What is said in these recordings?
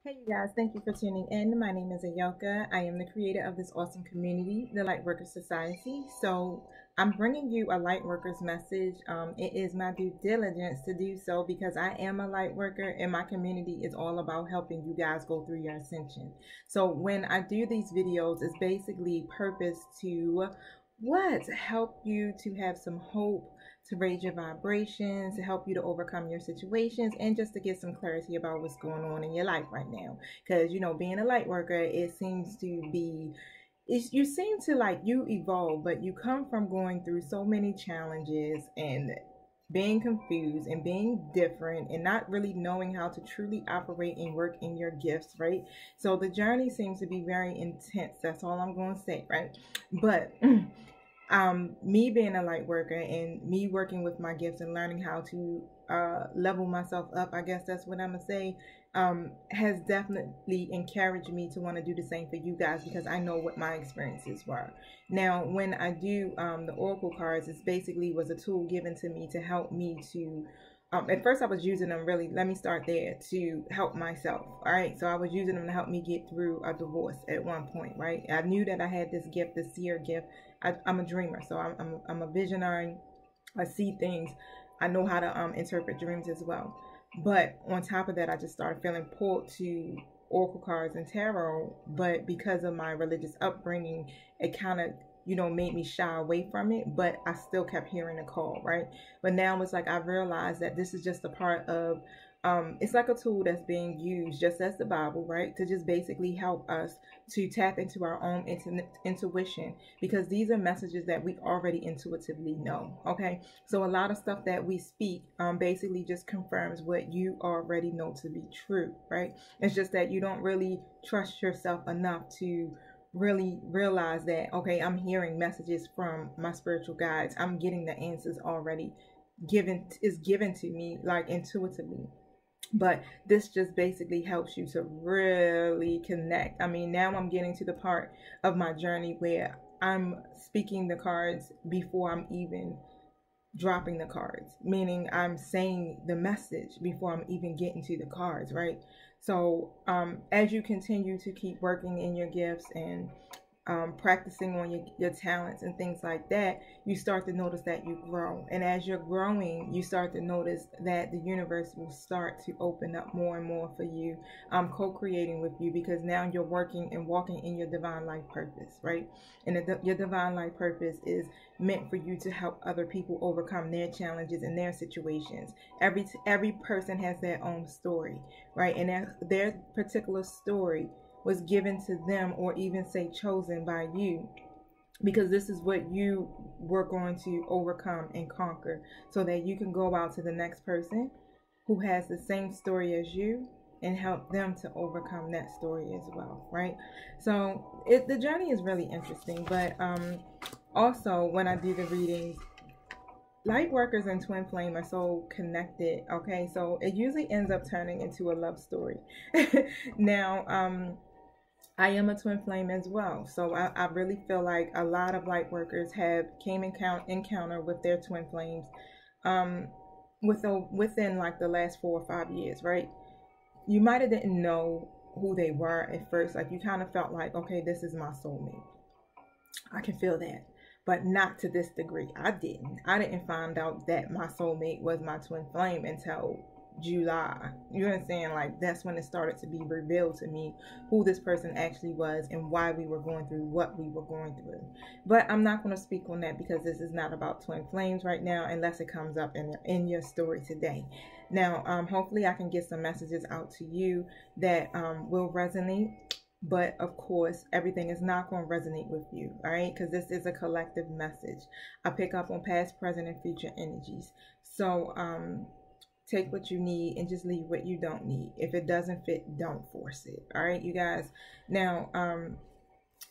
Hey you guys, thank you for tuning in. My name is Ayoka. I am the creator of this awesome community, the Lightworkers Society. So I'm bringing you a Lightworkers message. It is my due diligence to do so because I am a Lightworker and my community is all about helping you guys go through your ascension. So when I do these videos, it's basically purpose to help you to have some hope, to raise your vibrations, to help you to overcome your situations, and just to get some clarity about what's going on in your life right now. Because, being a light worker, it seems to be, you seem to like you evolve, but you come from going through so many challenges and being confused and being different and not really knowing how to truly operate and work in your gifts, right? So the journey seems to be very intense. That's all I'm going to say, right? But me being a light worker and me working with my gifts and learning how to level myself up, I guess that's what I'm gonna say, has definitely encouraged me to want to do the same for you guys because I know what my experiences were. Now when I do the oracle cards, it's basically was a tool given to me to help me to at first I was using them, really, let me start there, to help myself. All right, so I was using them to help me get through a divorce at one point, right? I knew that I had this gift, this seer gift. I'm a dreamer, so I'm a visionary. I see things. I know how to interpret dreams as well. But on top of that, I just started feeling pulled to oracle cards and tarot. But because of my religious upbringing, it kind of made me shy away from it. But I still kept hearing the call, right? But now it's like I realized that this is just a part of it's like a tool that's being used just as the Bible, right? To just basically help us to tap into our own intuition, because these are messages that we already intuitively know. Okay, so a lot of stuff that we speak basically just confirms what you already know to be true, right? It's just that you don't really trust yourself enough to really realize that, okay, I'm hearing messages from my spiritual guides. I'm getting the answers already given to me, like, intuitively. But this just basically helps you to really connect. I mean, now I'm getting to the part of my journey where I'm speaking the cards before I'm even dropping the cards, meaning I'm saying the message before I'm even getting to the cards, right? So as you continue to keep working in your gifts and practicing on your talents and things like that, you start to notice that you grow. And as you're growing, you start to notice that the universe will start to open up more and more for you, co-creating with you, because now you're working and walking in your divine life purpose, right? And your divine life purpose is meant for you to help other people overcome their challenges and their situations. Every person has their own story, right? And their particular story was given to them, or even say chosen by you, because this is what you were going to overcome and conquer, so that you can go out to the next person who has the same story as you and help them to overcome that story as well, right? So the journey is really interesting. But also when I do the readings, light workers and twin flame are so connected. Okay, so it usually ends up turning into a love story. Now I am a twin flame as well. So I really feel like a lot of light workers have came encounter with their twin flames um, within like the last 4 or 5 years, right? You might have didn't know who they were at first. Like, you kind of felt like, okay, this is my soulmate. I can feel that. But not to this degree. I didn't. I didn't find out that my soulmate was my twin flame until July. You understand? Like, that's when it started to be revealed to me who this person actually was and why we were going through what we were going through. But I'm not going to speak on that because this is not about twin flames right now, unless it comes up in your story today. Now, hopefully I can get some messages out to you that will resonate. But of course, everything is not going to resonate with you, all right? Because this is a collective message. I pick up on past, present, and future energies. So take what you need and just leave what you don't need. If it doesn't fit, don't force it, all right, you guys? Now,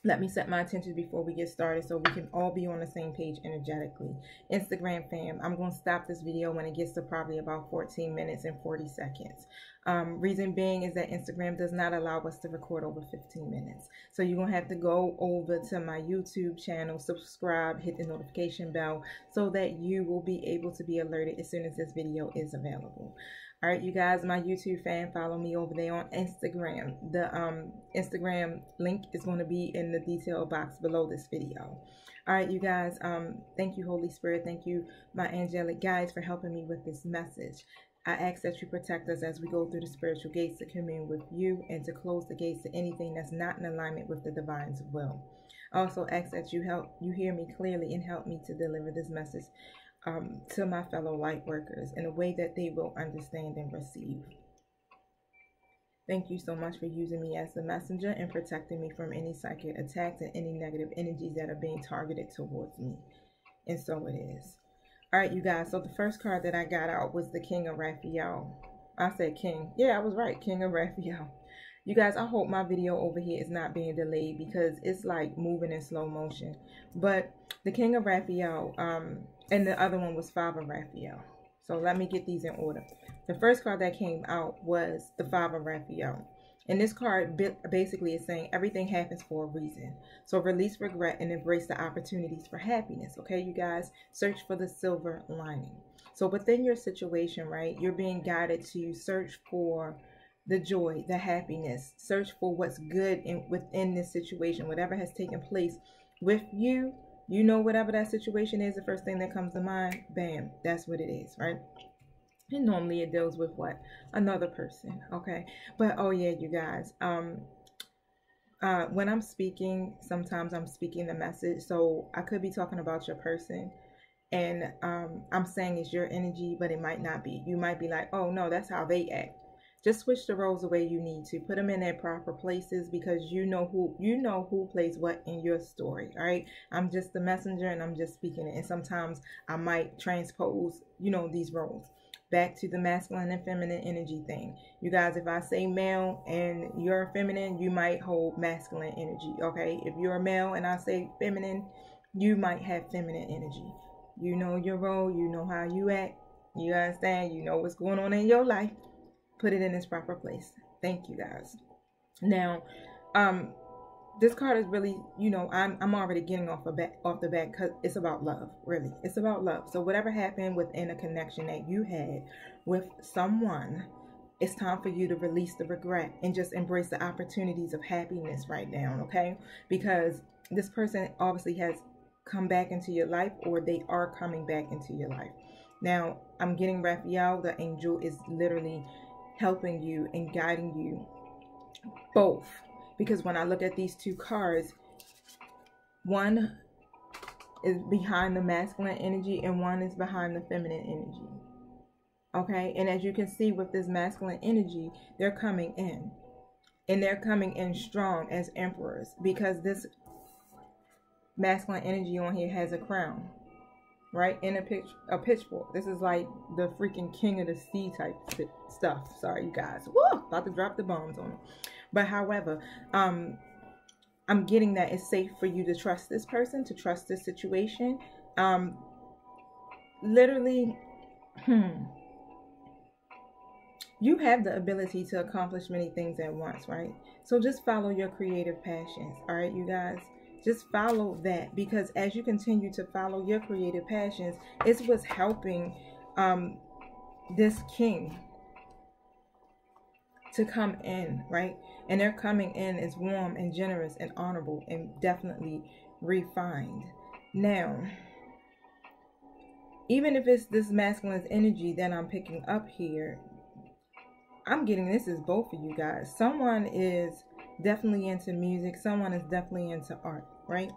let me set my intentions before we get started so we can all be on the same page energetically. Instagram fam, I'm going to stop this video when it gets to probably about 14 minutes and 40 seconds. Reason being is that Instagram does not allow us to record over 15 minutes. So you're going to have to go over to my YouTube channel, subscribe, hit the notification bell so that you will be able to be alerted as soon as this video is available. All right, you guys, my YouTube fan, follow me over there on Instagram. The Instagram link is going to be in the detail box below this video. All right, you guys, thank you, Holy Spirit. Thank you, my angelic guides, for helping me with this message. I ask that you protect us as we go through the spiritual gates to commune with you and to close the gates to anything that's not in alignment with the divine's will. I also ask that you hear me clearly and help me to deliver this message to my fellow light workers in a way that they will understand and receive. Thank you so much for using me as the messenger and protecting me from any psychic attacks and any negative energies that are being targeted towards me. And so it is. All right, you guys. So the first card that I got out was the King of Raphael. I said King. Yeah, I was right. King of Raphael. You guys, I hope my video over here is not being delayed because it's like moving in slow motion. But the King of Raphael, and the other one was Five of Raphael. So let me get these in order. The first card that came out was the Five of Raphael. And this card basically is saying everything happens for a reason. So release regret and embrace the opportunities for happiness. Okay, you guys, search for the silver lining. So within your situation, right, you're being guided to search for the joy, the happiness, search for what's good within this situation, whatever has taken place with you. You know, whatever that situation is, the first thing that comes to mind, bam, that's what it is, right? And normally it deals with what? Another person, okay? But, oh yeah, you guys, when I'm speaking, sometimes I'm speaking the message, so I could be talking about your person, and I'm saying it's your energy, but it might not be. You might be like, oh no, that's how they act. Just switch the roles the way you need to. Put them in their proper places because you know who plays what in your story. All right. I'm just the messenger and I'm just speaking it. And sometimes I might transpose, these roles back to the masculine and feminine energy thing. You guys, if I say male and you're feminine, you might hold masculine energy. Okay. If you're a male and I say feminine, you might have feminine energy. You know your role. You know how you act. You understand? You know what's going on in your life. Put it in its proper place. Thank you, guys. Now, this card is really, I'm already getting off the bat because it's about love, really. It's about love. So whatever happened within a connection that you had with someone, it's time for you to release the regret and just embrace the opportunities of happiness right now, okay? Because this person obviously has come back into your life, or they are coming back into your life. Now, I'm getting Raphael. The angel is literally helping you and guiding you both, because when I look at these two cards, one is behind the masculine energy and one is behind the feminine energy. Okay, and as you can see with this masculine energy, they're coming in, and they're coming in strong as emperors, because this masculine energy on here has a crown, right, and a pitchfork. This is like the freaking king of the sea type stuff. Sorry, you guys. Woo! About to drop the bombs on them. But however, I'm getting that it's safe for you to trust this person, to trust this situation. Literally, you have the ability to accomplish many things at once, right? So just follow your creative passions. All right, you guys. Just follow that, because as you continue to follow your creative passions, it's what's helping this king to come in, right? And they're coming in as warm and generous and honorable and definitely refined. Now, even if it's this masculine energy that I'm picking up here, I'm getting this is both of you guys. Someone is definitely into music. Someone is definitely into art, right?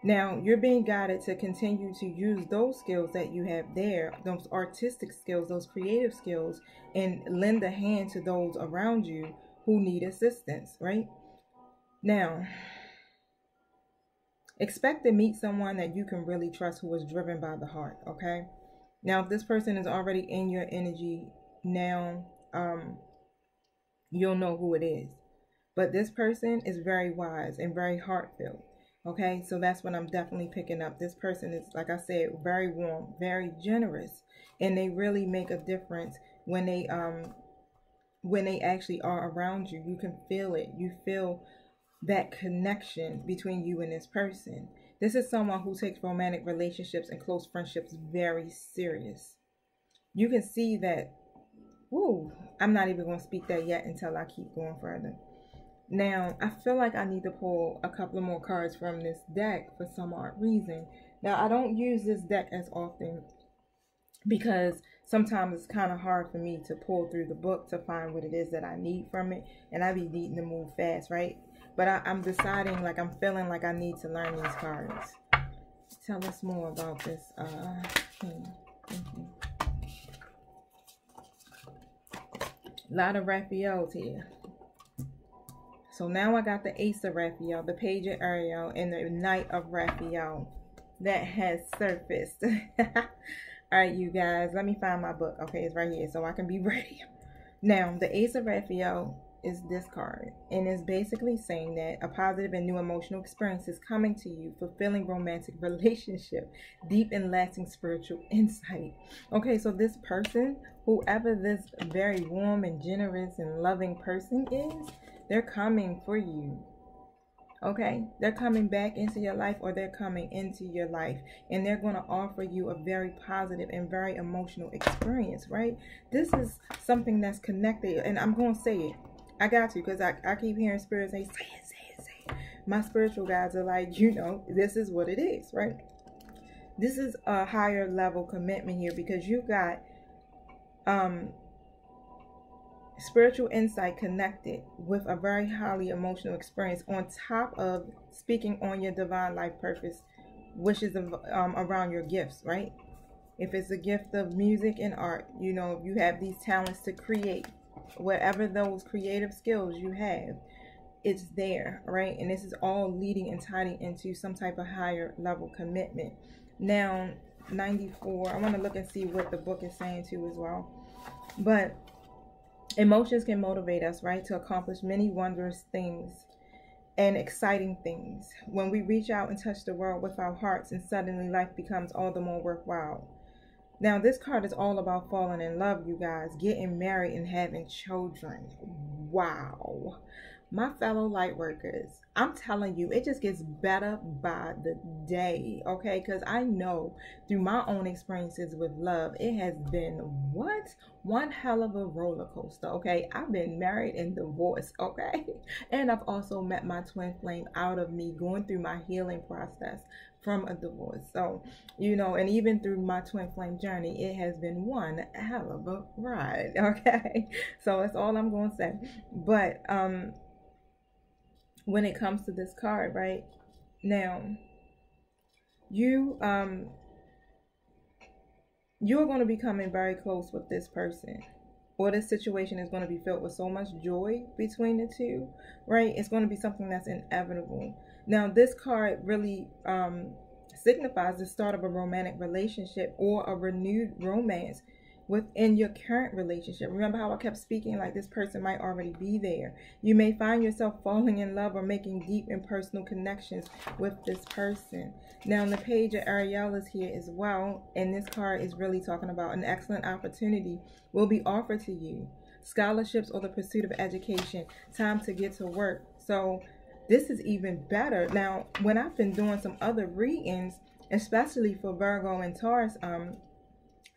Now, you're being guided to continue to use those skills that you have there, those artistic skills, those creative skills, and lend a hand to those around you who need assistance, right? Now, expect to meet someone that you can really trust, who is driven by the heart, okay? Now, if this person is already in your energy now, you'll know who it is. But this person is very wise and very heartfelt. Okay, so that's what I'm definitely picking up. This person is, like I said, very warm, very generous, and they really make a difference when they actually are around you. You can feel it. You feel that connection between you and this person. This is someone who takes romantic relationships and close friendships very serious. You can see that Ooh, I'm not even going to speak that yet until I keep going further. Now, I feel like I need to pull a couple of more cards from this deck for some odd reason. Now, I don't use this deck as often because sometimes it's kind of hard for me to pull through the book to find what it is that I need from it, and I be needing to move fast, right? But I'm deciding, like, I'm feeling like I need to learn these cards. Tell us more about this thing. Thank you. A lot of Raphaels here. So now I got the Ace of Raphael, the Page of Ariel, and the Knight of Raphael that has surfaced. All right, you guys, let me find my book. Okay, it's right here, so I can be ready. Now, the Ace of Raphael is this card, and it's basically saying that a positive and new emotional experience is coming to you, fulfilling romantic relationship, deep and lasting spiritual insight. Okay, so this person, whoever this very warm and generous and loving person is, they're coming for you. Okay, they're coming back into your life, or they're coming into your life, and they're going to offer you a very positive and very emotional experience, right? This is something that's connected, and I'm going to say it. I got to, because I keep hearing spirits say, say it, say it, say it. My spiritual guides are like, you know, this is what it is, right? This is a higher level commitment here, because you got spiritual insight connected with a very highly emotional experience, on top of speaking on your divine life purpose, which is around your gifts, right? If it's a gift of music and art, you know, you have these talents to create, whatever those creative skills you have, it's there, right? And this is all leading and tying into some type of higher level commitment. Now, 94, I want to look and see what the book is saying too as well. But emotions can motivate us, right, to accomplish many wondrous things and exciting things. When we reach out and touch the world with our hearts, and suddenly life becomes all the more worthwhile. Now, this card is all about falling in love, you guys, getting married and having children. Wow. My fellow light workers, I'm telling you, it just gets better by the day, okay? Because I know through my own experiences with love, it has been what? One hell of a roller coaster, okay? I've been married and divorced, okay? And I've also met my twin flame out of me, going through my healing process from a divorce. So, you know, and even through my twin flame journey, it has been one hell of a ride, okay? So that's all I'm going to say. But when it comes to this card, right now, you're going to be coming very close with this person, or this situation is going to be filled with so much joy between the two, right? It's going to be something that's inevitable. Now, this card really signifies the start of a romantic relationship, or a renewed romance within your current relationship. Remember how I kept speaking like this person might already be there. You may find yourself falling in love or making deep and personal connections with this person. Now, the Page of Ariel is here as well, and this card is really talking about an excellent opportunity will be offered to you. Scholarships or the pursuit of education. Time to get to work. So this is even better. Now, when I've been doing some other readings, especially for Virgo and Taurus,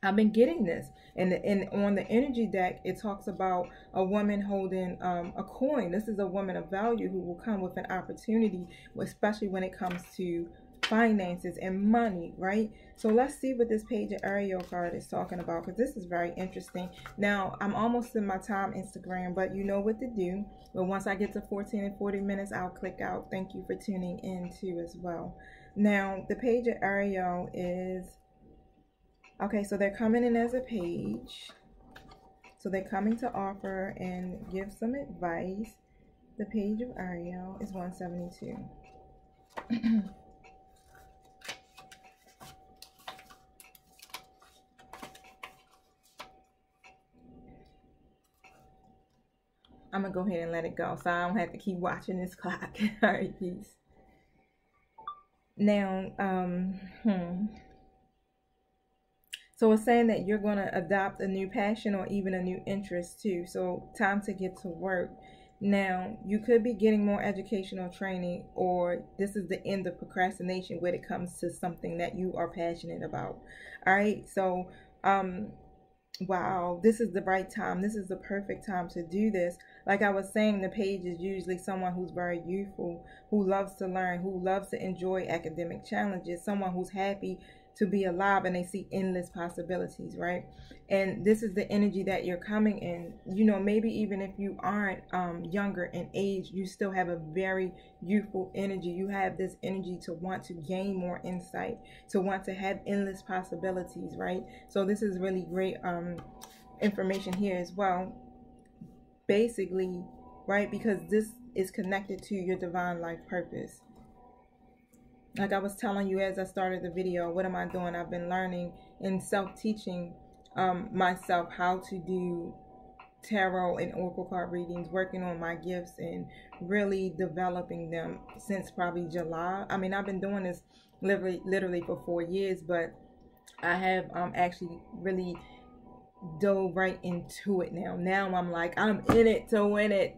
I've been getting this, and on the energy deck, it talks about a woman holding a coin. This is a woman of value who will come with an opportunity, especially when it comes to finances and money, right? So let's see what this Page of Ariel card is talking about, because this is very interesting. Now, I'm almost in my time Instagram, but you know what to do. But once I get to 14 and 40 minutes, I'll click out. Thank you for tuning in too as well. Now, the Page of Ariel is... okay, so they're coming in as a page. So they're coming to offer and give some advice. The Page of Ariel is 172. I'm going to go ahead and let it go, so I don't have to keep watching this clock. All right, peace. Now, so it's saying that you're going to adopt a new passion or even a new interest too. So time to get to work. Now, you could be getting more educational training, or this is the end of procrastination when it comes to something that you are passionate about. All right. So wow, this is the right time. This is the perfect time to do this. Like I was saying, the page is usually someone who's very youthful, who loves to learn, who loves to enjoy academic challenges, someone who's happy to be alive and they see endless possibilities, right? And this is the energy that you're coming in. You know, maybe even if you aren't younger in age, you still have a very youthful energy. You have this energy to want to gain more insight, to want to have endless possibilities, right? So this is really great information here as well, basically, right? Because this is connected to your divine life purpose. Like I was telling you as I started the video, what am I doing? I've been learning and self-teaching myself how to do tarot and oracle card readings, working on my gifts and really developing them since probably July. I mean, I've been doing this literally for 4 years, but I have actually really dove right into it now. Now I'm like, I'm in it to win it.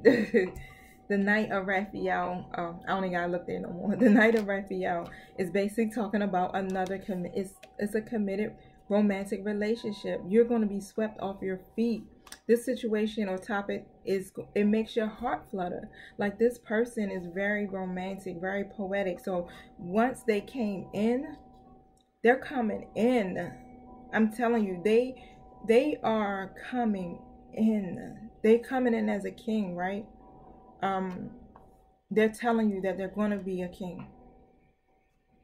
The Knight of Raphael, I don't even gotta look there no more. The Knight of Raphael is basically talking about another it's a committed romantic relationship. You're going to be swept off your feet. This situation or topic it makes your heart flutter. Like, this person is very romantic, very poetic. So once they came in, they're coming in. I'm telling you, they are coming in. They're coming in as a king, right? They're telling you that they're going to be a king,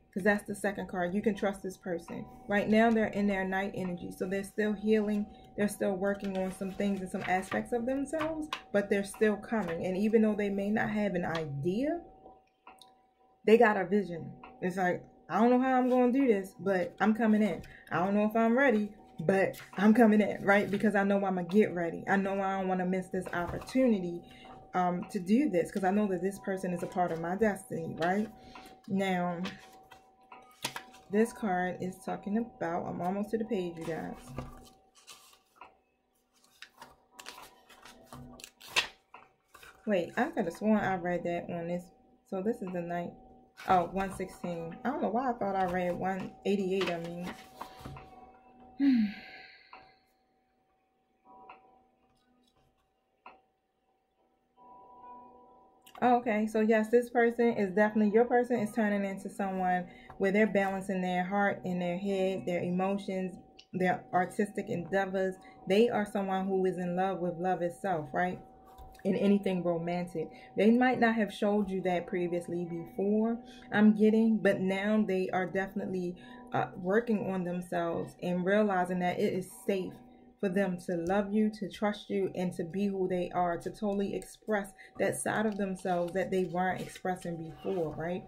because that's the second card. You can trust this person. Right now they're in their night energy, so they're still healing. They're still working on some things and some aspects of themselves, but they're still coming. And even though they may not have an idea, they got a vision. It's like, I don't know how I'm going to do this, but I'm coming in. I don't know if I'm ready, but I'm coming in, right? Because I know I'm going to get ready. I know I don't want to miss this opportunity to do this, because I know that this person is a part of my destiny, right? Now, this card is talking about, I'm almost to the page, you guys. Wait, I could have sworn I read that on this. So this is the night. Oh, 116. I don't know why I thought I read 188, I mean. Okay, so yes, this person is definitely, your person is turning into someone where they're balancing their heart and their head, their emotions, their artistic endeavors. They are someone who is in love with love itself, right? And anything romantic. They might not have showed you that previously before, I'm getting, but now they are definitely working on themselves and realizing that it is safe for them to love you, to trust you, and to be who they are, to totally express that side of themselves that they weren't expressing before, right?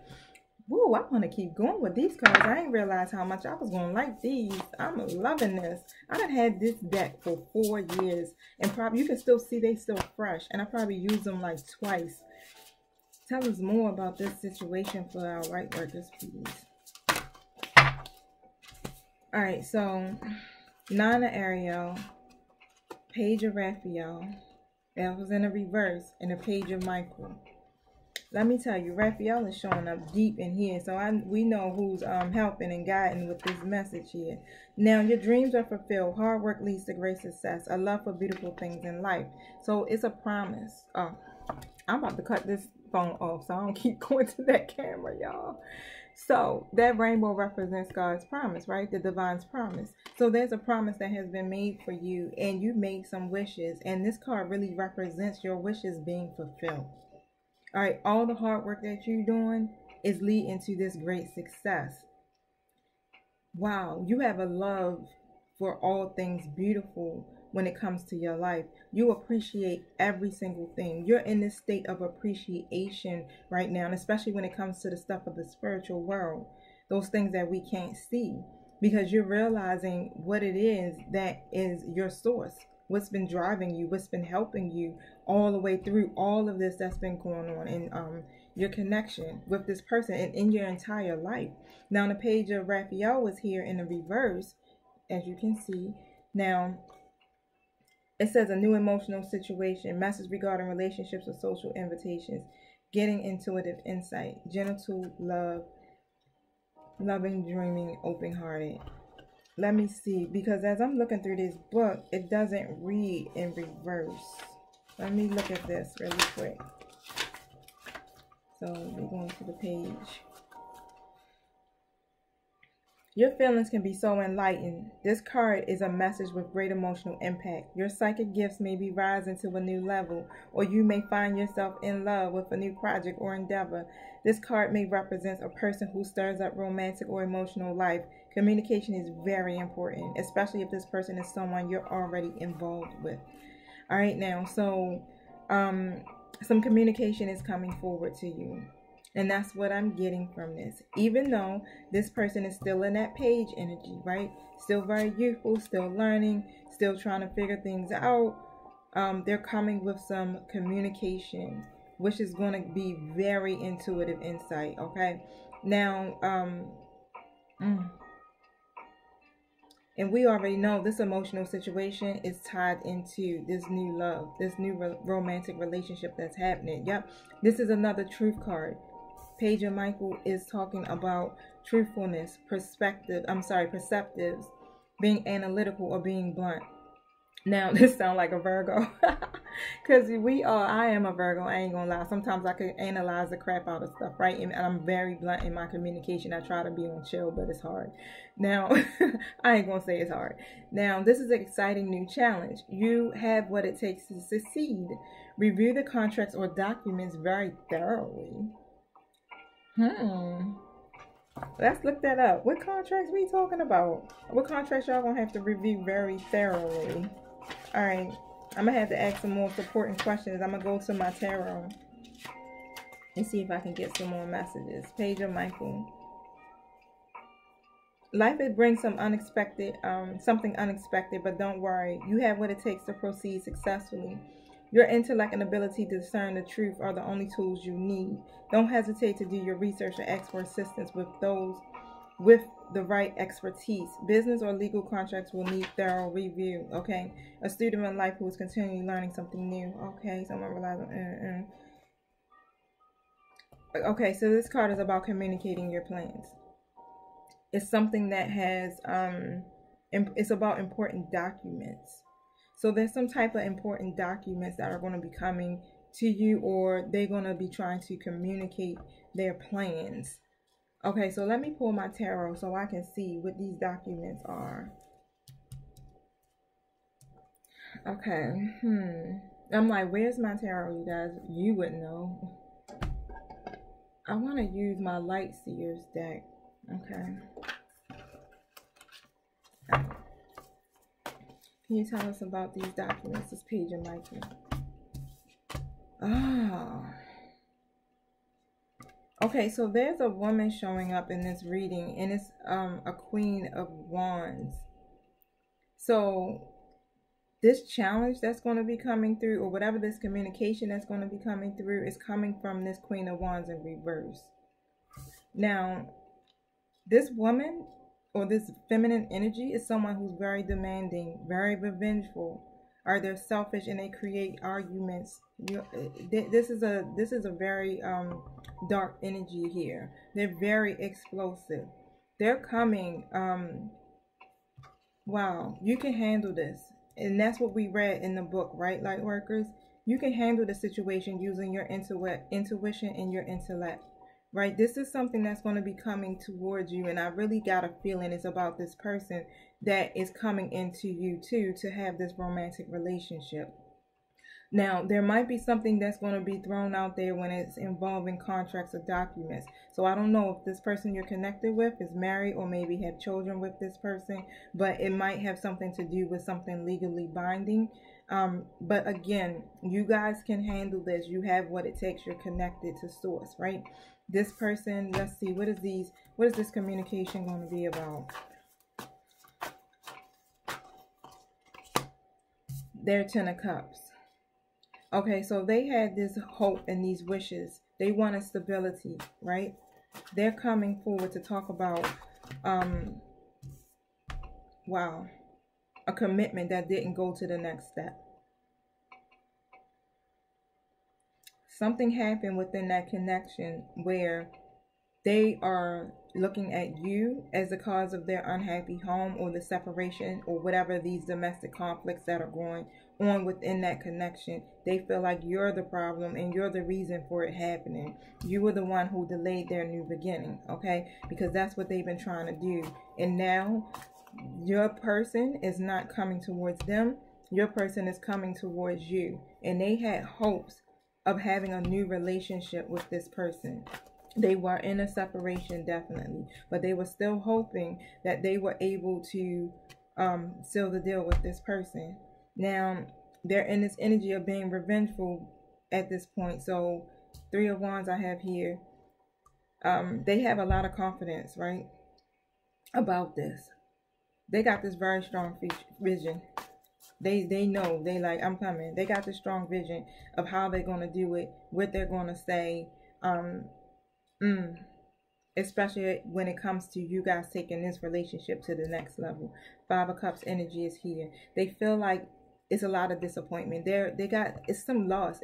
Woo, I want to keep going with these cards. I didn't realize how much I was going to like these. I'm loving this. I done had this deck for 4 years, and probably you can still see they still fresh, and I probably used them like twice. Tell us more about this situation for our light workers, please. All right, so Nine of Ariel, Page of Raphael. That was in a reverse, and a Page of Michael. Let me tell you, Raphael is showing up deep in here, so we know who's helping and guiding with this message here. Now, your dreams are fulfilled. Hard work leads to great success. A love for beautiful things in life. So it's a promise. Oh, I'm about to cut this phone off so I don't keep going to that camera, y'all. So that rainbow represents God's promise, right? The divine's promise. So there's a promise that has been made for you, and you made some wishes, and this card really represents your wishes being fulfilled. All right, all the hard work that you're doing is leading to this great success. Wow, you have a love for all things beautiful when it comes to your life. You appreciate every single thing. You're in this state of appreciation right now, and especially when it comes to the stuff of the spiritual world, those things that we can't see, because you're realizing what it is that is your source. What's been driving you, what's been helping you all the way through all of this that's been going on in your connection with this person and in your entire life. Now, the Page of Raphael was here in the reverse, as you can see. Now, it says a new emotional situation, message regarding relationships or social invitations, getting intuitive insight, genital love, loving, dreaming, open-hearted. let me see, because as I'm looking through this book, it doesn't read in reverse. Let me look at this really quick. So we're going to the page. Your feelings can be so enlightened. This card is a message with great emotional impact. Your psychic gifts may be rising to a new level, or you may find yourself in love with a new project or endeavor. This card may represent a person who stirs up romantic or emotional life. Communication is very important, especially if this person is someone you're already involved with. All right, now, so some communication is coming forward to you. And that's what I'm getting from this. Even though this person is still in that page energy, right? Still very youthful, still learning, still trying to figure things out. They're coming with some communication, which is going to be very intuitive insight, okay? Now, and we already know this emotional situation is tied into this new love, this new romantic relationship that's happening. Yep, this is another truth card. Page of Michael is talking about truthfulness, perceptives, being analytical or being blunt. Now, this sounds like a Virgo, because I am a Virgo, I ain't gonna lie. Sometimes I can analyze the crap out of stuff, right? And I'm very blunt in my communication. I try to be on chill, but it's hard. Now, I ain't gonna say it's hard. Now, this is an exciting new challenge. You have what it takes to succeed. Review the contracts or documents very thoroughly. Let's look that up. What contracts we talking about? What contracts y'all gonna have to review very thoroughly? All right, I'm gonna have to ask some more supporting questions. I'm gonna go to my tarot and see if I can get some more messages. Page of Michael. Life, it brings some something unexpected, but don't worry. You have what it takes to proceed successfully. Your intellect and ability to discern the truth are the only tools you need. Don't hesitate to do your research or ask for assistance with those with the right expertise. Business or legal contracts will need thorough review. Okay, a student in life who is continually learning something new. Okay, someone relies on. Okay, so this card is about communicating your plans. It's something that has it's about important documents. So there's some type of important documents that are going to be coming to you, or they're going to be trying to communicate their plans. Okay, so let me pull my tarot so I can see what these documents are. Okay, I'm like, where's my tarot, you guys? You wouldn't know. I want to use my Light Seers deck. Okay. Can you tell us about these documents? This page of Michael. Okay, so there's a woman showing up in this reading, and it's a Queen of Wands. So this challenge that's going to be coming through, or whatever this communication that's going to be coming through, is coming from this Queen of Wands in reverse. Now, this woman, or this feminine energy, is someone who's very demanding, very revengeful, or they're selfish and they create arguments. This is a very dark energy here. They're very explosive. They're coming. Wow, you can handle this, and that's what we read in the book, right, Lightworkers? You can handle the situation using your intuition and your intellect. Right, this is something that's going to be coming towards you, and I really got a feeling it's about this person that is coming into you too, to have this romantic relationship. Now, there might be something that's going to be thrown out there when it's involving contracts or documents. So I don't know if this person you're connected with is married or maybe have children with this person, but it might have something to do with something legally binding. But again, you guys can handle this. You have what it takes. You're connected to source, right? This person, let's see, what is this communication going to be about? Their Ten of Cups. Okay, so they had this hope and these wishes. They wanted stability, right? They're coming forward to talk about, wow, a commitment that didn't go to the next step. Something happened within that connection where They are looking at you as the cause of their unhappy home or the separation or whatever these domestic conflicts that are going on within that connection. They feel like you're the problem and you're the reason for it happening. You were the one who delayed their new beginning, okay? Because that's what they've been trying to do. And now your person is not coming towards them. Your person is coming towards you. And they had hopes of having a new relationship with this person. They were in a separation, definitely, but they were still hoping that they were able to seal the deal with this person. Now, they're in this energy of being revengeful at this point. So, Three of Wands I have here. They have a lot of confidence, right, about this. They got this very strong vision. They know, they like, I'm coming. They got this strong vision of how they're going to do it, what they're going to say. Especially when it comes to you guys taking this relationship to the next level. Five of Cups energy is here. They feel like it's a lot of disappointment. It's some loss.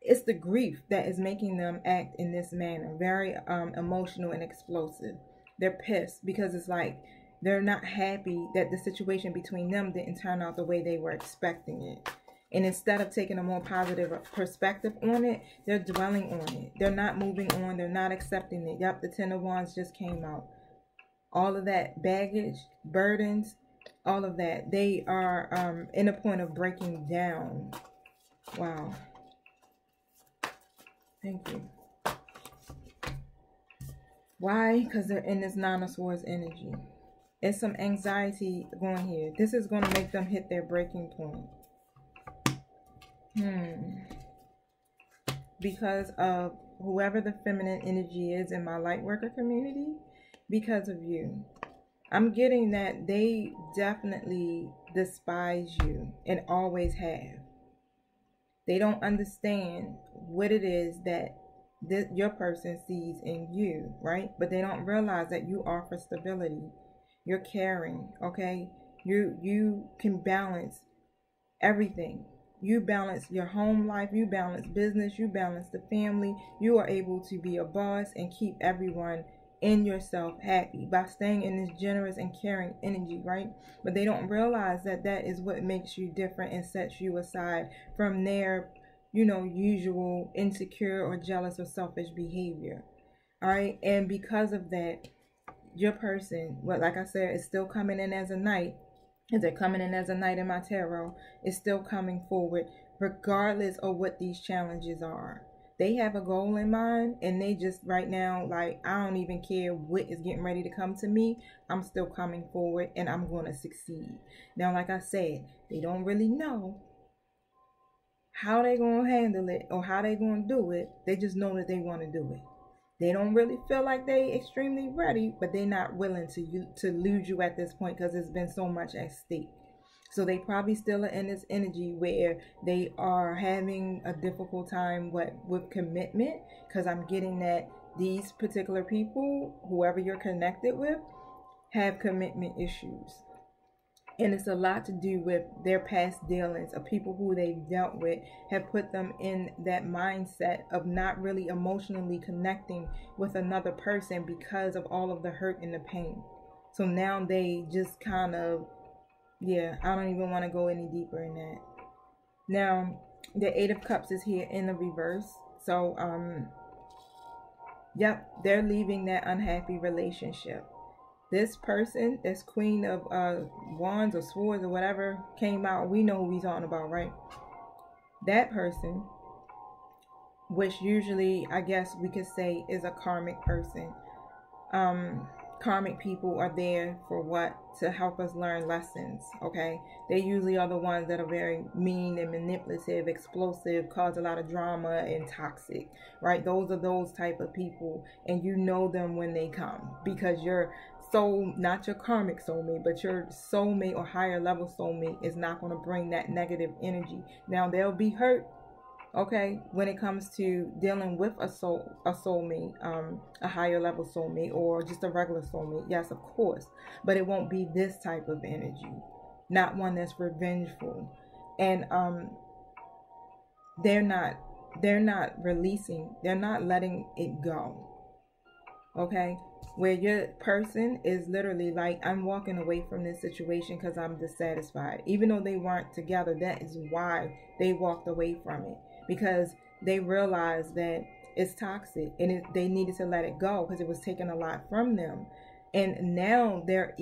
It's the grief that is making them act in this manner. Very emotional and explosive. They're pissed because it's like they're not happy that the situation between them didn't turn out the way they were expecting it. And instead of taking a more positive perspective on it, they're dwelling on it. They're not moving on. They're not accepting it. Yep, the Ten of Wands just came out. All of that baggage, burdens, all of that. They are in a point of breaking down. Wow. Thank you. Why? Because they're in this Nine of Swords energy. It's some anxiety going here. This is going to make them hit their breaking point. Because of whoever the feminine energy is in my Lightworker community, because of you. I'm getting that they definitely despise you and always have. They don't understand what it is that your person sees in you, right? But they don't realize that you offer stability. You're caring, okay? You can balance everything. You balance your home life, you balance business, you balance the family. You are able to be a boss and keep everyone in yourself happy by staying in this generous and caring energy, right? But they don't realize that that is what makes you different and sets you aside from their, usual insecure or jealous or selfish behavior. All right. And because of that, your person, like I said, is still coming in as a knight. If they're coming in as a knight in my tarot, is still coming forward regardless of what these challenges are. They have a goal in mind, and they just right now, like, I don't even care what is getting ready to come to me. I'm still coming forward, and I'm going to succeed. Now, like I said, they don't really know how they're going to handle it or how they're going to do it. They just know that they want to do it. They don't really feel like they extremely ready, but they're not willing to lose you at this point because there's been so much at stake. So they probably still are in this energy where they are having a difficult time with commitment, because I'm getting that these particular people, whoever you're connected with, have commitment issues. And it's a lot to do with their past dealings of people who they've dealt with have put them in that mindset of not really emotionally connecting with another person because of all of the hurt and the pain. So now they just kind of, I don't even want to go any deeper in that. Now, the Eight of Cups is here in the reverse. So, they're leaving that unhappy relationship. This person, this Queen of Wands or Swords or whatever came out, we know who we're talking about, right? That person, which usually, I guess we could say, is a karmic person. Karmic people are there for what? To help us learn lessons, okay? They usually are the ones that are very mean and manipulative, explosive, cause a lot of drama and toxic, right? Those are those type of people, and you know them when they come because you're not your karmic soulmate, but your soulmate or higher level soulmate is not going to bring that negative energy. Now, they'll be hurt, okay, when it comes to dealing with a soulmate, a higher level soulmate, or just a regular soulmate. Yes, of course, but it won't be this type of energy, not one that's revengeful. And they're not releasing, they're not letting it go. okay? Where your person is literally like, I'm walking away from this situation because I'm dissatisfied. Even though they weren't together, that is why they walked away from it. Because they realized that it's toxic and they needed to let it go because it was taking a lot from them. And now they're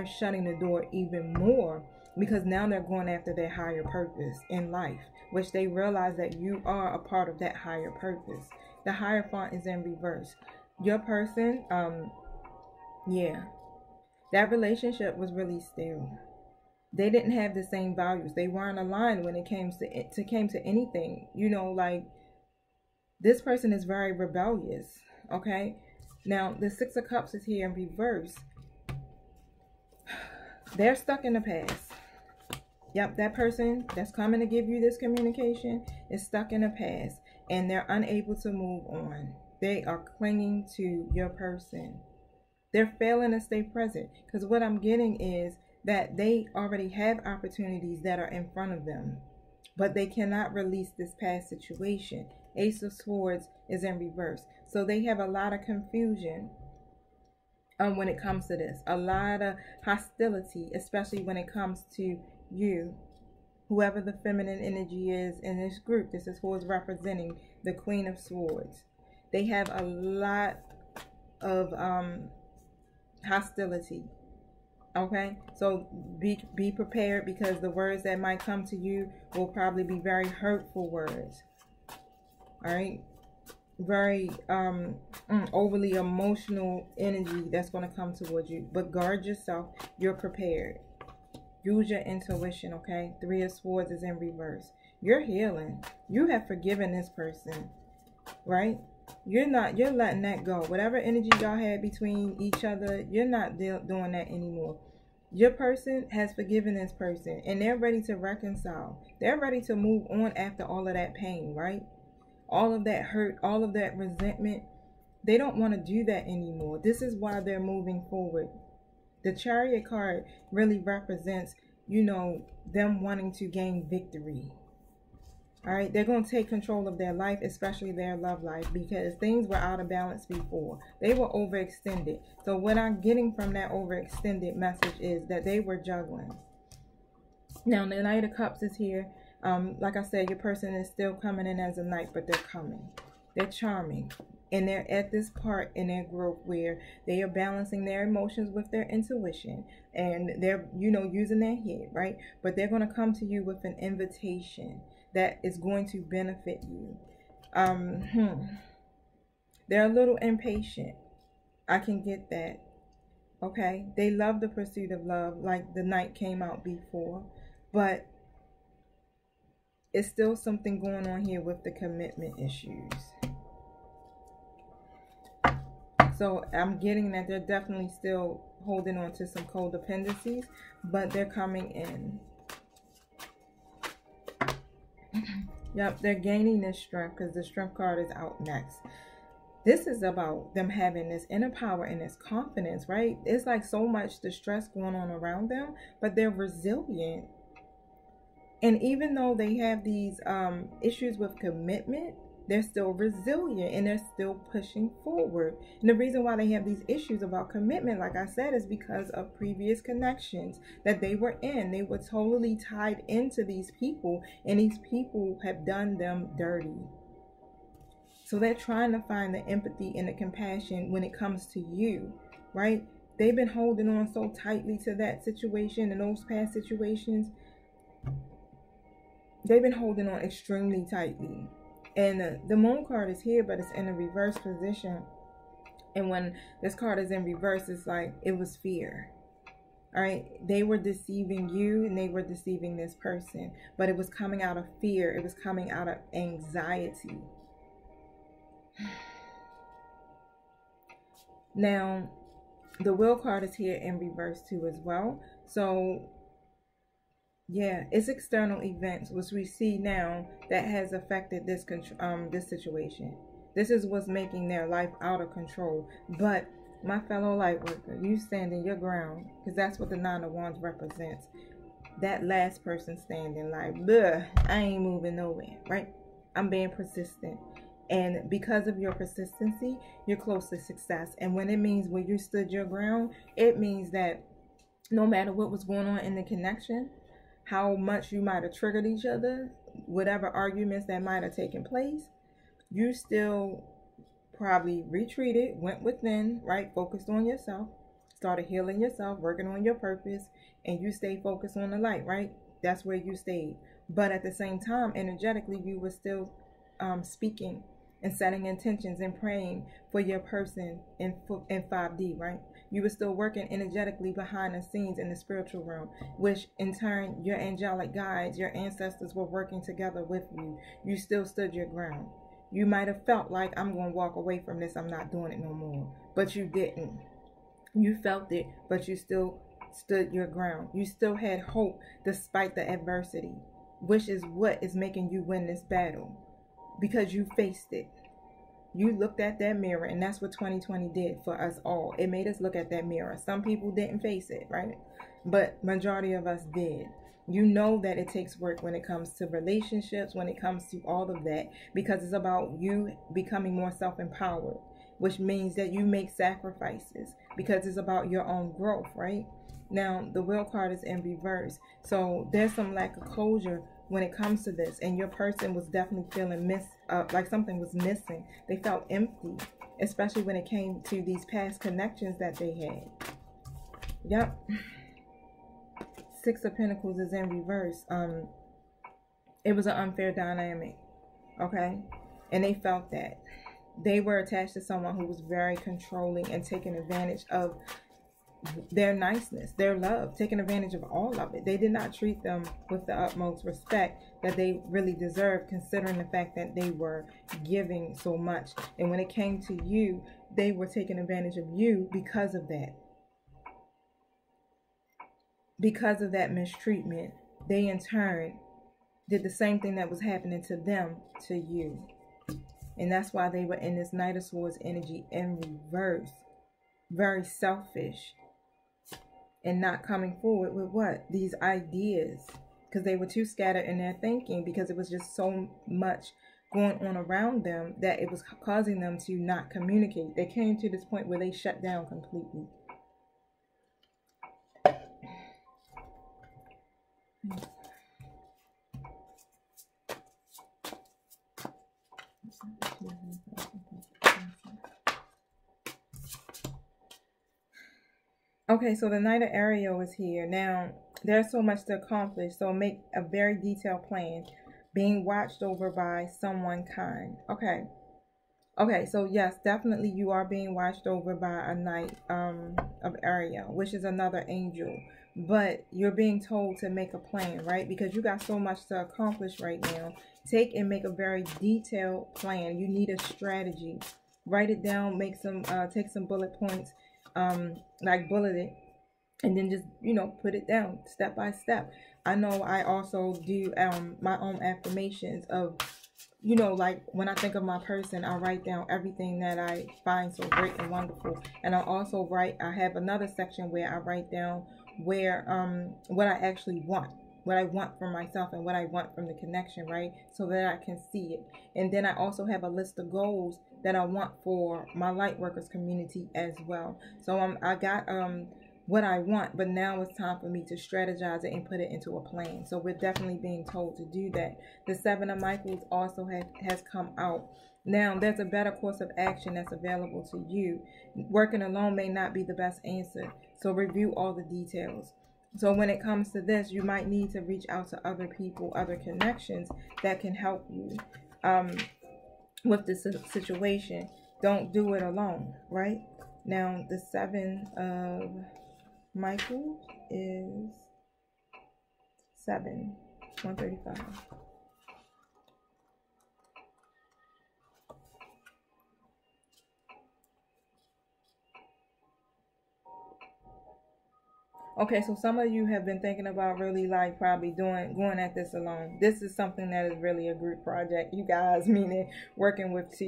shutting the door even more, because now they're going after their higher purpose in life, which they realize that you are a part of that higher purpose. The higher font is in reverse. Your person, yeah, that relationship was really stale. They didn't have the same values. They weren't aligned when it came to anything. You know, like, this person is very rebellious. Okay, now the Six of Cups is here in reverse. They're stuck in the past. Yep, that person that's coming to give you this communication is stuck in the past, and they're unable to move on. They are clinging to your person. They're failing to stay present, because what I'm getting is that they already have opportunities that are in front of them, but they cannot release this past situation. Ace of Swords is in reverse. So they have a lot of confusion when it comes to this. A lot of hostility, especially when it comes to you. Whoever the feminine energy is in this group, this is who is representing the Queen of Swords. They have a lot of hostility. Okay, so be prepared, because the words that might come to you will probably be very hurtful words. All right, very overly emotional energy that's going to come towards you. But guard yourself. You're prepared. Use your intuition. Okay, Three of Swords is in reverse. You're healing. You have forgiven this person, right? You're letting that go. Whatever energy y'all had between each other, you're not doing that anymore. Your person has forgiven this person, and they're ready to reconcile. They're ready to move on after all of that pain, right? All of that hurt, all of that resentment. They don't want to do that anymore. This is why they're moving forward. The Chariot card really represents, you know, them wanting to gain victory. All right, they're going to take control of their life, especially their love life, because things were out of balance before. They were overextended. So what I'm getting from that overextended message is that they were juggling. Now, the Knight of Cups is here. Like I said, your person is still coming in as a knight, but they're coming. They're charming. And they're at this part in their growth where they are balancing their emotions with their intuition. And they're, you know, using their head, right? But they're going to come to you with an invitation that is going to benefit you. They're a little impatient. I can get that. Okay? They love the pursuit of love, like the Knight came out before. But it's still something going on here with the commitment issues. So I'm getting that they're definitely still holding on to some codependencies, but they're coming in. Yep, they're gaining this strength, because the Strength card is out next. This is about them having this inner power and this confidence, right? It's like so much distress going on around them, but they're resilient. And even though they have these issues with commitment, they're still resilient and they're still pushing forward. And the reason why they have these issues about commitment, like I said, is because of previous connections that they were in. They were totally tied into these people, and these people have done them dirty. So they're trying to find the empathy and the compassion when it comes to you, right? They've been holding on so tightly to that situation and those past situations. They've been holding on extremely tightly. And the Moon card is here, but it's in a reverse position. And when this card is in reverse, it's like it was fear. All right, they were deceiving you and they were deceiving this person, but it was coming out of fear. It was coming out of anxiety. Now, the Will card is here in reverse too as well. So yeah, it's external events which we see now that has affected this this situation. This is what's making their life out of control. But my fellow light worker, you standing your ground, because that's what the Nine of Wands represents. That last person standing like, bleh, I ain't moving nowhere, right? I'm being persistent. And because of your persistency, you're close to success. And when it means when you stood your ground, it means that no matter what was going on in the connection, how much you might have triggered each other, whatever arguments that might have taken place, you still probably retreated, went within, right? Focused on yourself, started healing yourself, working on your purpose, and you stay focused on the light, right? That's where you stayed. But at the same time, energetically, you were still speaking and setting intentions and praying for your person in 5D, right? You were still working energetically behind the scenes in the spiritual realm, which in turn, your angelic guides, your ancestors were working together with you. You still stood your ground. You might have felt like, I'm going to walk away from this, I'm not doing it no more. But you didn't. You felt it, but you still stood your ground. You still had hope despite the adversity, which is what is making you win this battle, because you faced it. You looked at that mirror, and that's what 2020 did for us all. It made us look at that mirror. Some people didn't face it, right? But majority of us did. You know that it takes work when it comes to relationships, when it comes to all of that, because it's about you becoming more self-empowered, which means that you make sacrifices because it's about your own growth, right? Now, the Will card is in reverse. So there's some lack of closure when it comes to this, and your person was definitely feeling like something was missing. They felt empty, especially when it came to these past connections that they had. Yep. Six of Pentacles is in reverse. It was an unfair dynamic, okay? And they felt that. They were attached to someone who was very controlling and taking advantage of their niceness, their love, taking advantage of all of it. They did not treat them with the utmost respect that they really deserved, considering the fact that they were giving so much. And when it came to you, they were taking advantage of you because of that. Because of that mistreatment, they in turn did the same thing that was happening to them to you. And that's why they were in this Knight of Swords energy in reverse. Very selfish. And not coming forward with what? These ideas. Because they were too scattered in their thinking, because it was just so much going on around them that it was causing them to not communicate. They came to this point where they shut down completely. Okay, so the Knight of Ariel is here. Now, there's so much to accomplish, so make a very detailed plan. Being watched over by someone kind. Okay. Okay, so yes, definitely you are being watched over by a Knight of Ariel, which is another angel. But you're being told to make a plan, right? Because you got so much to accomplish right now. Take and make a very detailed plan. You need a strategy. Write it down, make some, take some bullet points, like bullet it, and then just, you know, put it down step by step. I know I also do my own affirmations of, you know, like when I think of my person, I write down everything that I find so great and wonderful. And I also I have another section where I write down where what I actually want, what I want from myself and what I want from the connection, right? So that I can see it. And then I also have a list of goals that I want for my Lightworkers community as well. So I got what I want, but now it's time for me to strategize it and put it into a plan. So we're definitely being told to do that. The Seven of Michaels also has come out. Now, there's a better course of action that's available to you. Working alone may not be the best answer, so review all the details. So when it comes to this, you might need to reach out to other people, other connections that can help you with this situation. Don't do it alone, right? Now, the Seven of Michaels is 135. Okay, so some of you have been thinking about really like probably going at this alone. This is something that is really a group project. You guys, meaning working with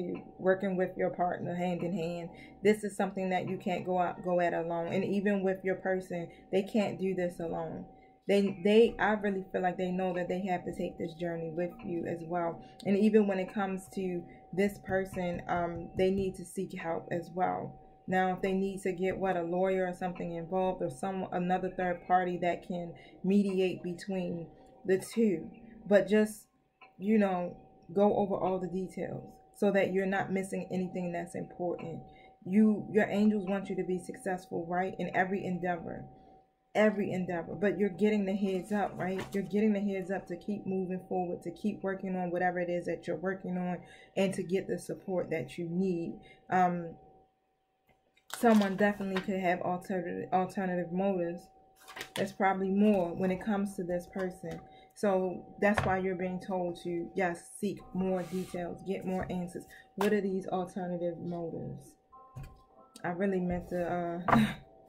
your partner hand in hand. This is something that you can't go at alone. And even with your person, they can't do this alone. I really feel like they know that they have to take this journey with you as well. And even when it comes to this person, they need to seek help as well. Now, if they need to get a lawyer or something involved, or another third party that can mediate between the two, but just, go over all the details so that you're not missing anything that's important. Your angels want you to be successful, right, in every endeavor, but you're getting the heads up, right? You're getting the heads up to keep moving forward, to keep working on whatever it is that you're working on, and to get the support that you need. Someone definitely could have alternative motives. There's probably more when it comes to this person. So that's why you're being told to, yes, seek more details, get more answers. What are these alternative motives? I really meant to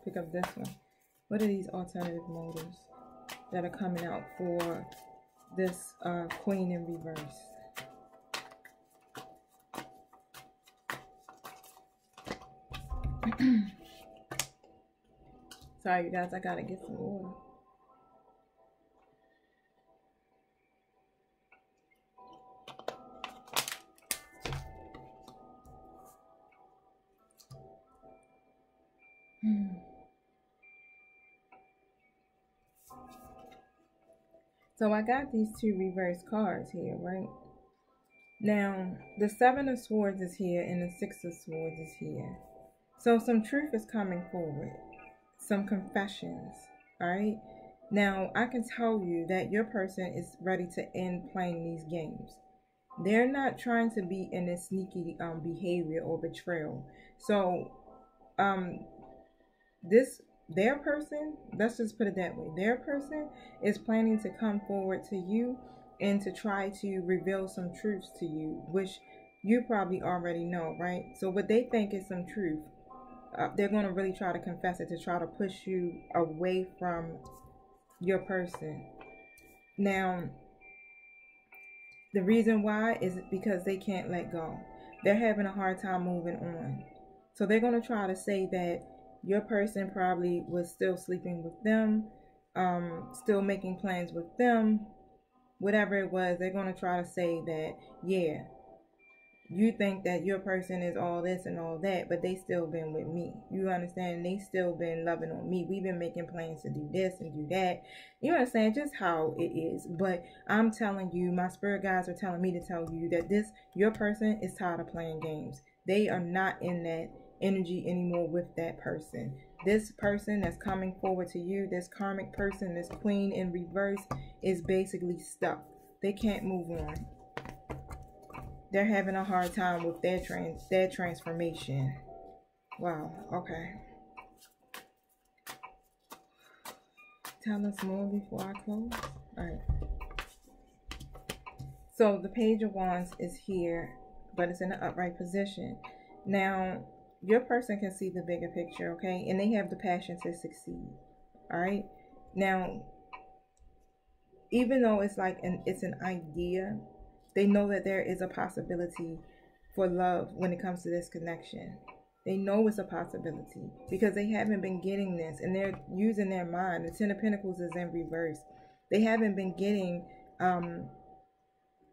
pick up this one. What are these alternative motives that are coming out for this Queen in reverse? Sorry, you guys, I gotta get some water. So I got these two reverse cards here, right? Now, the Seven of Swords is here and the Six of Swords is here. So some truth is coming forward. Some confessions, all right? Now, I can tell you that your person is ready to end playing these games. They're not trying to be in this sneaky behavior or betrayal. So, their person, let's just put it that way, their person is planning to come forward to you and to try to reveal some truths to you, which you probably already know, right? So what they think is some truth, they're going to really try to confess it, to try to push you away from your person. Now, the reason why is because they can't let go. They're having a hard time moving on. So they're going to try to say that your person probably was still sleeping with them, still making plans with them, whatever it was. They're going to try to say that, yeah, you think that your person is all this and all that, but they still been with me. You understand? They still been loving on me. We've been making plans to do this and do that. You understand just how it is. But I'm telling you, my spirit guides are telling me to tell you that your person is tired of playing games. They are not in that energy anymore with that person. This person that's coming forward to you, this karmic person, this queen in reverse, is basically stuck. They can't move on. They're having a hard time with their transformation. Wow, okay. Tell us more before I close. All right. So the Page of Wands is here, but it's in an upright position. Now, your person can see the bigger picture, okay? And they have the passion to succeed, all right? Now, even though it's like it's an idea, they know that there is a possibility for love when it comes to this connection. They know it's a possibility because they haven't been getting this, and they're using their mind. The Ten of Pentacles is in reverse. They haven't been getting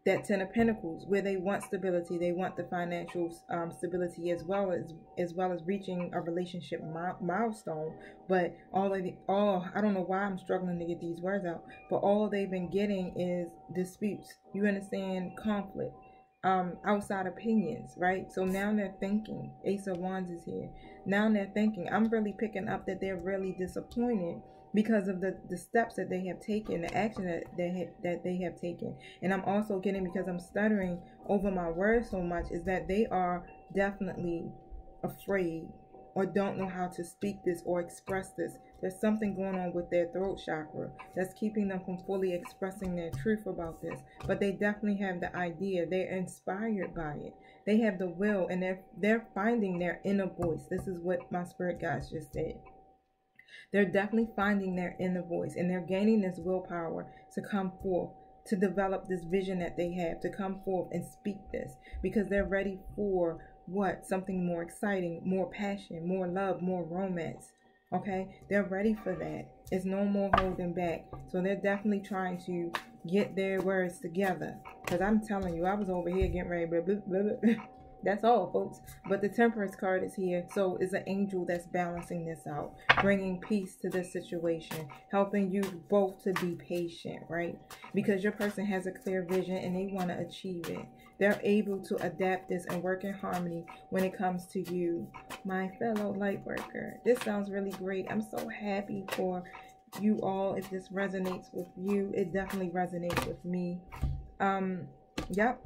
that Ten of Pentacles, where they want stability. They want the financial stability as well as reaching a relationship milestone. But I don't know why I'm struggling to get these words out, but all they've been getting is disputes. You understand? Conflict, outside opinions, right? So now they're thinking. Ace of Wands is here. Now they're thinking. I'm really picking up that they're really disappointed because of the steps that they have taken, the action that they have taken. And I'm also getting, because I'm stuttering over my words so much, is that they are definitely afraid or don't know how to speak this or express this. There's something going on with their throat chakra that's keeping them from fully expressing their truth about this. But they definitely have the idea. They're inspired by it. They have the will, and they're finding their inner voice. This is what my spirit guides just said. They're definitely finding their inner voice, and they're gaining this willpower to come forth, to develop this vision that they have, to come forth and speak this, because they're ready for what? Something more exciting, more passion, more love, more romance. Okay? They're ready for that. It's no more holding back. So they're definitely trying to get their words together. Because I'm telling you, I was over here getting ready, blah, blah, blah, blah. That's all, folks. But the Temperance card is here. So it's an angel that's balancing this out, bringing peace to this situation, helping you both to be patient, right? Because your person has a clear vision and they want to achieve it. They're able to adapt this and work in harmony when it comes to you, my fellow light worker. This sounds really great. I'm so happy for you all. If this resonates with you, it definitely resonates with me. Yep.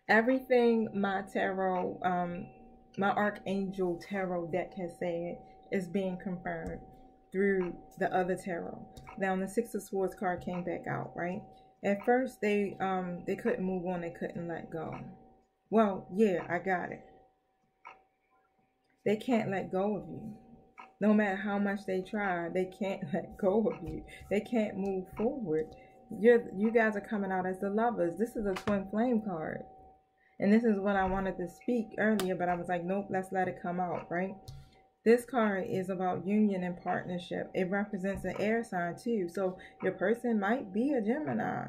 Everything my tarot, my Archangel Tarot deck has said is being confirmed through the other tarot. Now, the Six of Swords card came back out, right? At first, they couldn't move on, they couldn't let go. Well, yeah, I got it. They can't let go of you. No matter how much they try, they can't let go of you. They can't move forward. You guys are coming out as the lovers. This is a twin flame card. And this is what I wanted to speak earlier, but I was like, nope, let's let it come out, right? This card is about union and partnership. It represents an air sign too. So your person might be a Gemini,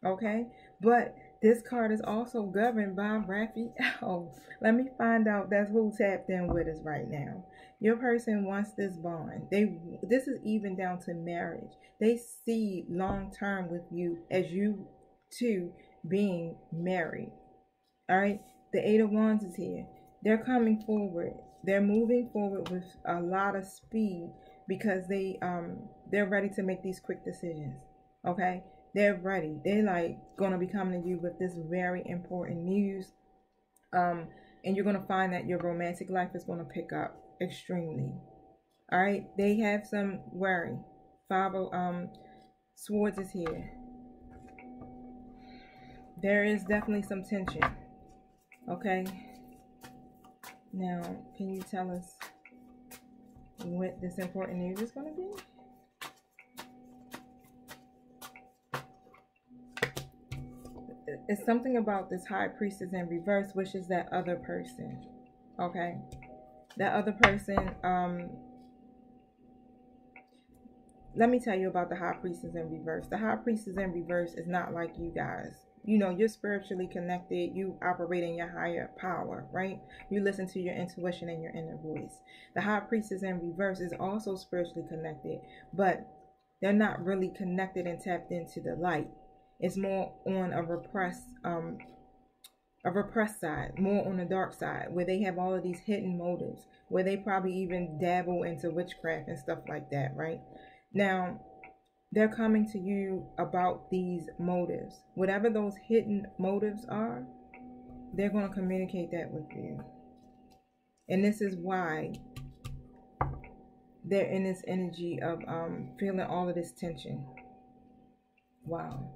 okay? But this card is also governed by Raphael. Let me find out that's who tapped in with us right now. Your person wants this bond. This is even down to marriage. They see long term with you as you two being married. All right. The Eight of Wands is here. They're coming forward. They're moving forward with a lot of speed because they're ready to make these quick decisions. Okay. They're ready. They're like going to be coming to you with this very important news. And you're going to find that your romantic life is going to pick up extremely. All right. They have some worry. Five of Swords is here. There is definitely some tension. Okay. Now, can you tell us what this important news is going to be? It's something about this High Priestess in reverse, which is that other person. Okay. That other person, let me tell you about the High Priestess in reverse. The High Priestess in reverse is not like you guys. You know, you're spiritually connected. You operate in your higher power, right? You listen to your intuition and your inner voice. The High Priestess in reverse is also spiritually connected, but they're not really connected and tapped into the light. It's more on a repressed side, more on the dark side, where they have all of these hidden motives, where they probably even dabble into witchcraft and stuff like that, right? Now, they're coming to you about these motives. Whatever those hidden motives are, they're going to communicate that with you. And this is why they're in this energy of feeling all of this tension. Wow.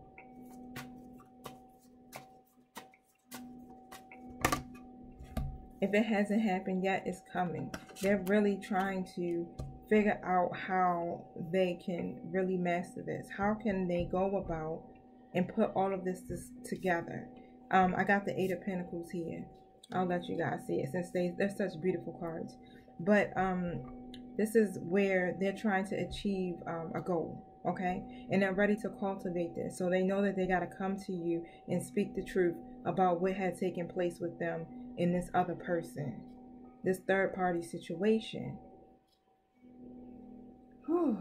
If it hasn't happened yet, it's coming. They're really trying to figure out how they can really master this. How can they go about and put all of this together? I got the Eight of Pentacles here. I'll let you guys see it since they're such beautiful cards. But this is where they're trying to achieve a goal, okay? And they're ready to cultivate this. So they know that they got to come to you and speak the truth about what had taken place with them in this other person, this third party situation. Whew.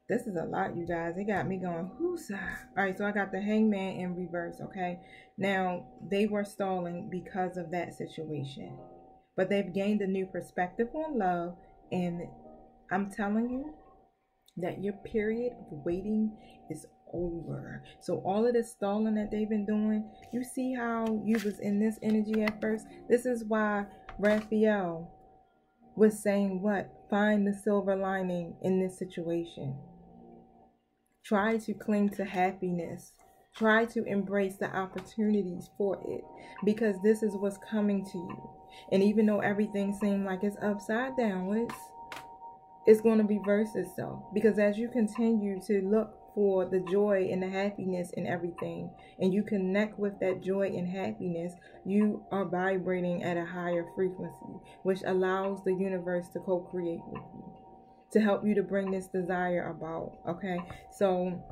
This is a lot, you guys. It got me going, whoosah. All right, so I got the Hangman in reverse, okay? Now, they were stalling because of that situation. But they've gained a new perspective on love. And I'm telling you that your period of waiting is over. So all of this stalling that they've been doing, you see how you was in this energy at first? This is why Raphael was saying what? Find the silver lining in this situation. Try to cling to happiness. Try to embrace the opportunities for it, because this is what's coming to you. And even though everything seems like it's upside downwards, it's going to reverse itself, because as you continue to look for the joy and the happiness in everything, and you connect with that joy and happiness, you are vibrating at a higher frequency, which allows the universe to co-create with you. to help you to bring this desire about. Okay, so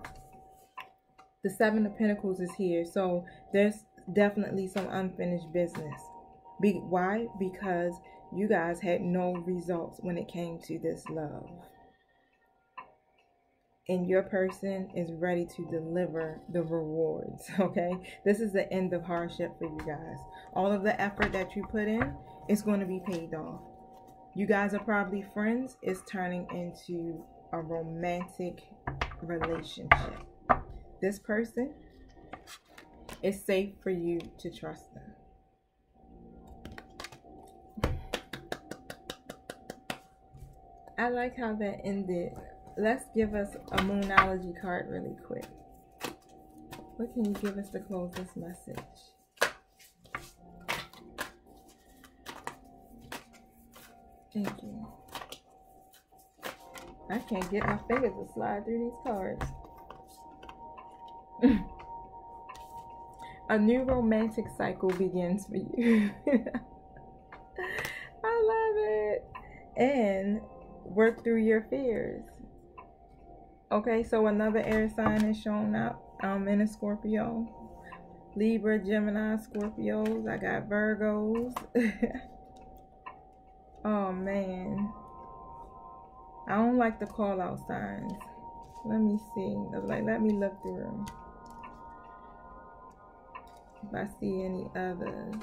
the Seven of Pentacles is here. So there's definitely some unfinished business. Why? Because you guys had no results when it came to this love. And your person is ready to deliver the rewards, okay? This is the end of hardship for you guys. All of the effort that you put in is going to be paid off. You guys are probably friends. It's turning into a romantic relationship. This person, it's safe for you to trust them. I like how that ended. Let's give us a Moonology card really quick. What can you give us to close this message? Thank you. I can't get my fingers to slide through these cards. A new romantic cycle begins for you. I love it. And work through your fears. Okay, so another air sign is showing up. I'm in a Scorpio. Libra, Gemini, Scorpios. I got Virgos. Oh, man. I don't like the call-out signs. Let me see. Let me look through them. If I see any others.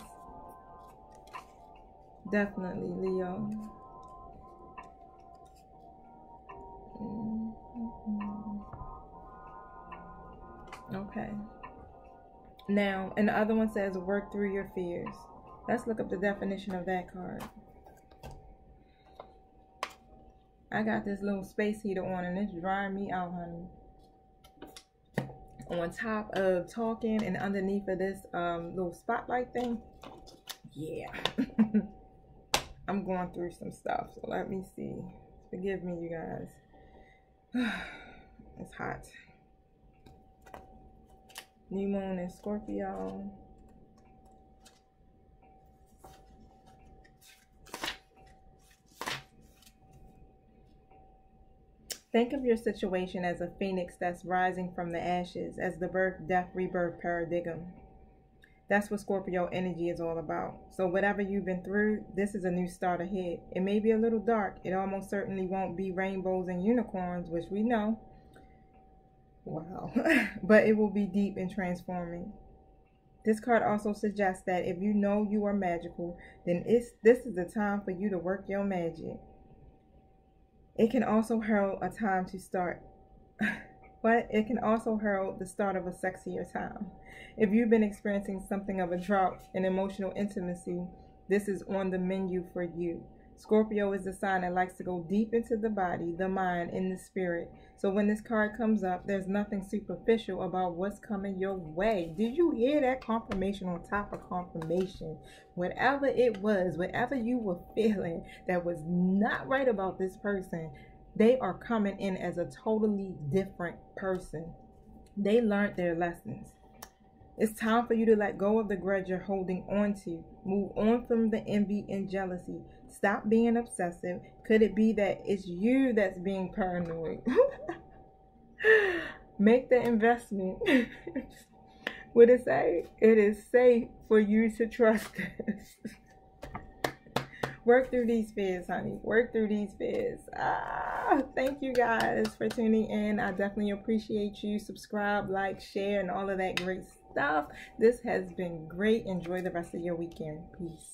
Definitely Leo. Okay. Now, and the other one says work through your fears. Let's look up the definition of that card. I got this little space heater on and it's drying me out, honey. On top of talking and underneath of this little spotlight thing. Yeah. I'm going through some stuff, so let me see. Forgive me, you guys. It's hot. New moon in Scorpio. Think of your situation as a phoenix that's rising from the ashes, as the birth, death, rebirth paradigm. That's what Scorpio energy is all about. So whatever you've been through, this is a new start ahead. It may be a little dark. It almost certainly won't be rainbows and unicorns, which we know. Wow. But it will be deep and transforming. This card also suggests that if you know you are magical, then this is the time for you to work your magic. It can also herald a time to start. But it can also herald the start of a sexier time. If you've been experiencing something of a drought in emotional intimacy, this is on the menu for you. Scorpio is the sign that likes to go deep into the body, the mind, and the spirit. So when this card comes up, there's nothing superficial about what's coming your way. Did you hear that? Confirmation on top of confirmation. Whatever it was, whatever you were feeling that was not right about this person, they are coming in as a totally different person. They learned their lessons. It's time for you to let go of the grudge you're holding on to. Move on from the envy and jealousy. Stop being obsessive. Could it be that it's you that's being paranoid? Make the investment. What it say? It is safe for you to trust this. Work through these fears, honey. Work through these fears. Thank you guys for tuning in. I definitely appreciate you. Subscribe, like, share, and all of that great stuff. This has been great. Enjoy the rest of your weekend. Peace.